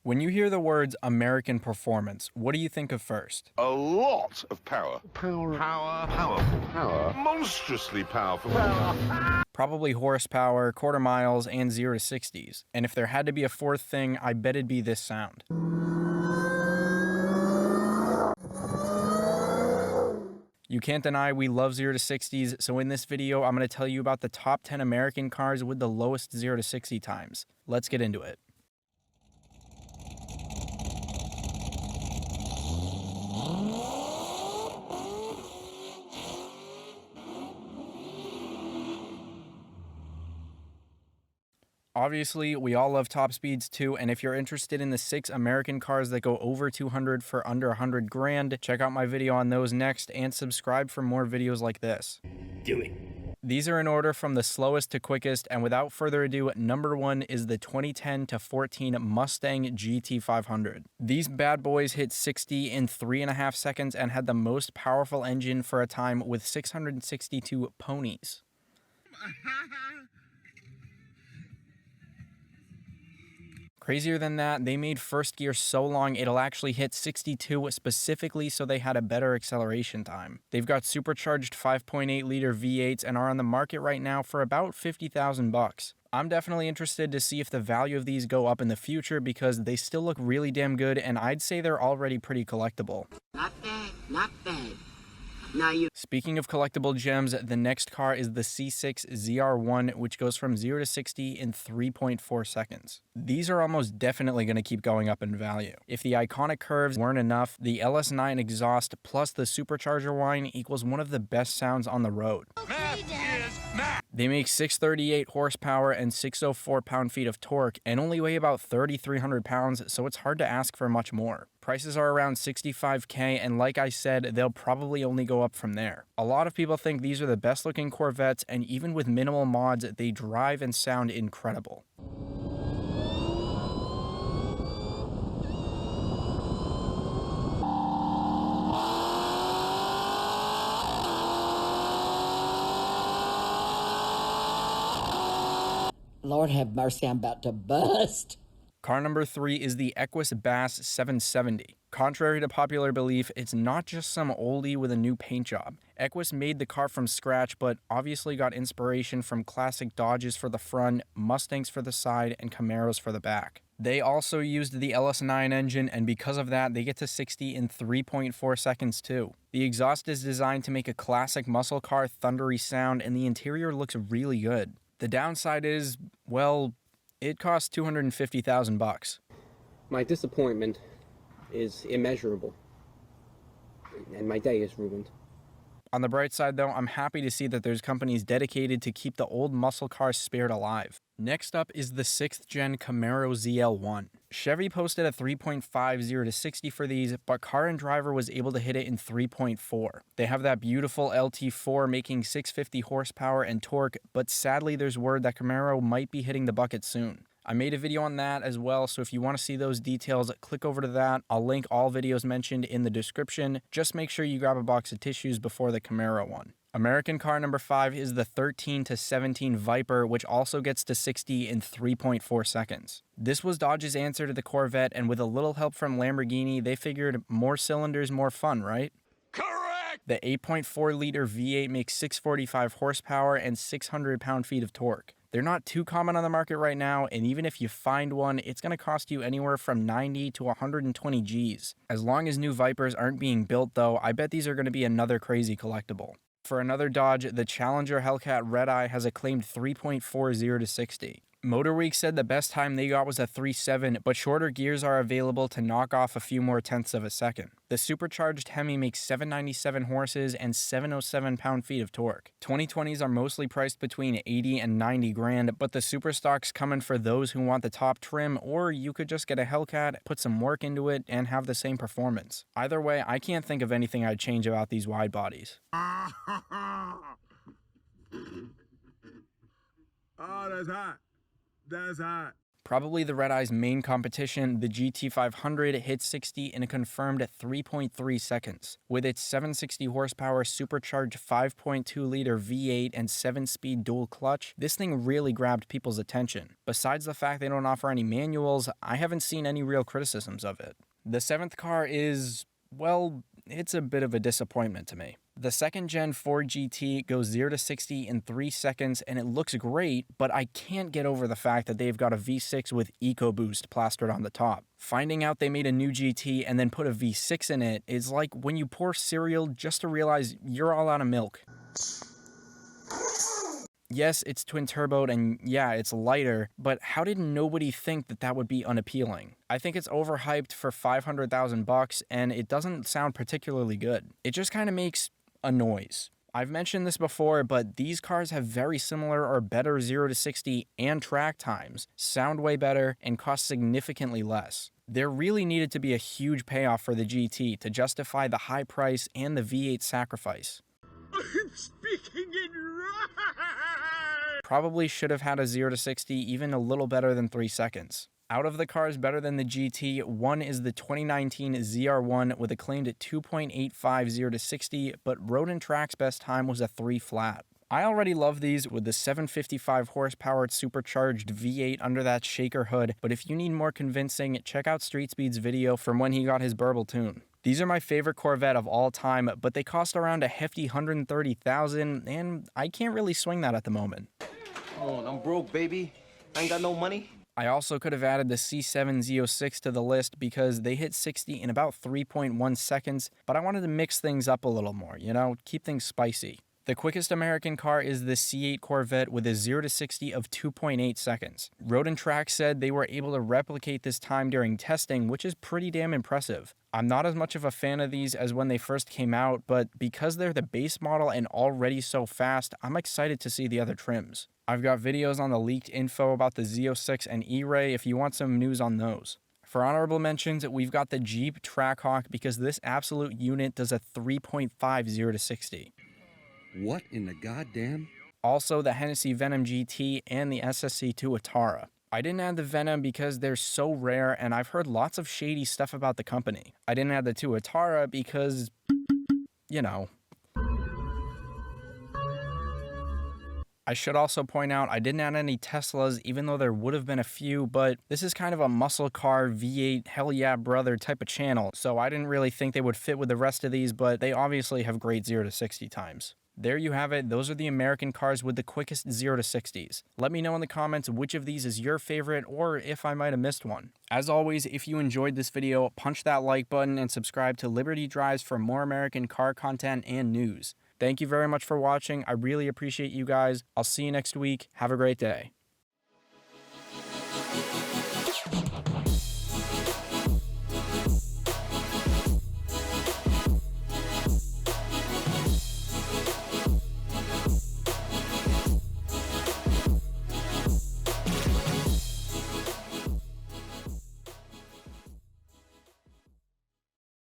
When you hear the words American performance, what do you think of first? A lot of power. Power. Monstrously powerful. Probably horsepower, quarter miles, and 0 to 60s. And if there had to be a fourth thing, I bet it'd be this sound. You can't deny we love 0 to 60s, so in this video, I'm going to tell you about the top 10 American cars with the lowest 0 to 60 times. Let's get into it. Obviously, we all love top speeds too, and if you're interested in the 6 American cars that go over 200 for under 100 grand, check out my video on those next and subscribe for more videos like this. Do it. These are in order from the slowest to quickest, and without further ado, number 1 is the 2010 to 14 Mustang GT500. These bad boys hit 60 in 3.5 seconds and had the most powerful engine for a time with 662 ponies. Crazier than that, they made first gear so long it'll actually hit 62 specifically so they had a better acceleration time. They've got supercharged 5.8 liter V8s and are on the market right now for about 50,000 bucks. I'm definitely interested to see if the value of these go up in the future because they still look really damn good and I'd say they're already pretty collectible. Not bad, not bad. Speaking of collectible gems, the next car is the C8 ZR1, which goes from 0 to 60 in 3.4 seconds. These are almost definitely going to keep going up in value. If the iconic curves weren't enough, the LS9 exhaust plus the supercharger whine equals one of the best sounds on the road. They make 638 horsepower and 604 pound-feet of torque and only weigh about 3,300 pounds, so it's hard to ask for much more. Prices are around $65K, and like I said, they'll probably only go up from there. A lot of people think these are the best looking Corvettes, and even with minimal mods, they drive and sound incredible. Lord have mercy, I'm about to bust. Car number 3 is the Equus Bass 770. Contrary to popular belief, it's not just some oldie with a new paint job. Equus made the car from scratch, but obviously got inspiration from classic Dodges for the front, Mustangs for the side, and Camaros for the back. They also used the LS9 engine, and because of that, they get to 60 in 3.4 seconds too. The exhaust is designed to make a classic muscle car thundery sound, and the interior looks really good. The downside is, well, it costs 250,000 bucks. My disappointment is immeasurable, and my day is ruined. On the bright side though, I'm happy to see that there's companies dedicated to keep the old muscle cars spared alive. Next up is the 6th gen Camaro ZL1. Chevy posted a 3.5 0 to 60 for these, but Car and Driver was able to hit it in 3.4. They have that beautiful LT4 making 650 horsepower and torque, but sadly there's word that Camaro might be hitting the bucket soon. I made a video on that as well, so if you want to see those details, click over to that. I'll link all videos mentioned in the description. Just make sure you grab a box of tissues before the Camaro one. American car number 5 is the 13 to 17 Viper, which also gets to 60 in 3.4 seconds. This was Dodge's answer to the Corvette, and with a little help from Lamborghini, they figured more cylinders, more fun, right? Correct! The 8.4 liter V8 makes 645 horsepower and 600 pound-feet of torque. They're not too common on the market right now, and even if you find one, it's going to cost you anywhere from 90 to 120 Gs. As long as new Vipers aren't being built though, I bet these are going to be another crazy collectible. For another Dodge, the Challenger Redeye has a claimed 3.4 0 to 60. MotorWeek said the best time they got was a 3.7, but shorter gears are available to knock off a few more tenths of a second. The supercharged Hemi makes 797 horses and 707 pound-feet of torque. 2020s are mostly priced between 80 and 90 grand, but the Superstock's coming for those who want the top trim, or you could just get a Hellcat, put some work into it, and have the same performance. Either way, I can't think of anything I'd change about these wide bodies. Oh, that's hot. That's hot. Probably the Redeye's main competition, the GT500 hit 60 in a confirmed 3.3 seconds. With its 760 horsepower supercharged 5.2-liter V8 and 7-speed dual clutch, this thing really grabbed people's attention. Besides the fact they don't offer any manuals, I haven't seen any real criticisms of it. The 7th car is, well, it's a bit of a disappointment to me. The 2nd gen Ford GT goes 0 to 60 in 3 seconds and it looks great, but I can't get over the fact that they've got a V6 with EcoBoost plastered on the top. Finding out they made a new GT and then put a V6 in it is like when you pour cereal just to realize you're all out of milk. Yes, it's twin turboed and yeah, it's lighter, but how did nobody think that that would be unappealing? I think it's overhyped for $500,000 and it doesn't sound particularly good. It just kind of makes a noise. I've mentioned this before, but these cars have very similar or better 0 to 60 and track times, sound way better, and cost significantly less. There really needed to be a huge payoff for the GT to justify the high price and the V8 sacrifice. I'm speaking in rhyme! Probably should have had a 0 to 60 even a little better than 3 seconds. Out of the cars better than the GT, one is the 2019 ZR1 with a claimed 2.85 0 to 60, but Road and Track's best time was a 3 flat. I already love these with the 755 horsepower supercharged V8 under that shaker hood, but if you need more convincing, check out Street Speed's video from when he got his burble tune. These are my favorite Corvette of all time, but they cost around a hefty $130,000, and I can't really swing that at the moment. Come on, I'm broke, baby. I ain't got no money. I also could have added the C7 Z06 to the list because they hit 60 in about 3.1 seconds, but I wanted to mix things up a little more, you know, keep things spicy. The quickest American car is the C8 Corvette with a 0 to 60 of 2.8 seconds. Road and Track said they were able to replicate this time during testing, which is pretty damn impressive. I'm not as much of a fan of these as when they first came out, but because they're the base model and already so fast, I'm excited to see the other trims. I've got videos on the leaked info about the Z06 and E-Ray if you want some news on those. For honorable mentions, we've got the Jeep Trackhawk because this absolute unit does a 3.5 0 to 60. What in the goddamn? Also, the Hennessy Venom GT and the SSC2 Atara. I didn't add the Venom because they're so rare and I've heard lots of shady stuff about the company. I didn't add the 2 Atara because, you know. I should also point out I didn't add any Teslas even though there would have been a few, but this is kind of a muscle car V8 hell yeah brother type of channel, so I didn't really think they would fit with the rest of these, but they obviously have great 0 to 60 times. There you have it, those are the American cars with the quickest 0 to 60s. Let me know in the comments which of these is your favorite or if I might have missed one. As always, if you enjoyed this video, punch that like button and subscribe to Liberty Drives for more American car content and news. Thank you very much for watching. I really appreciate you guys. I'll see you next week. Have a great day.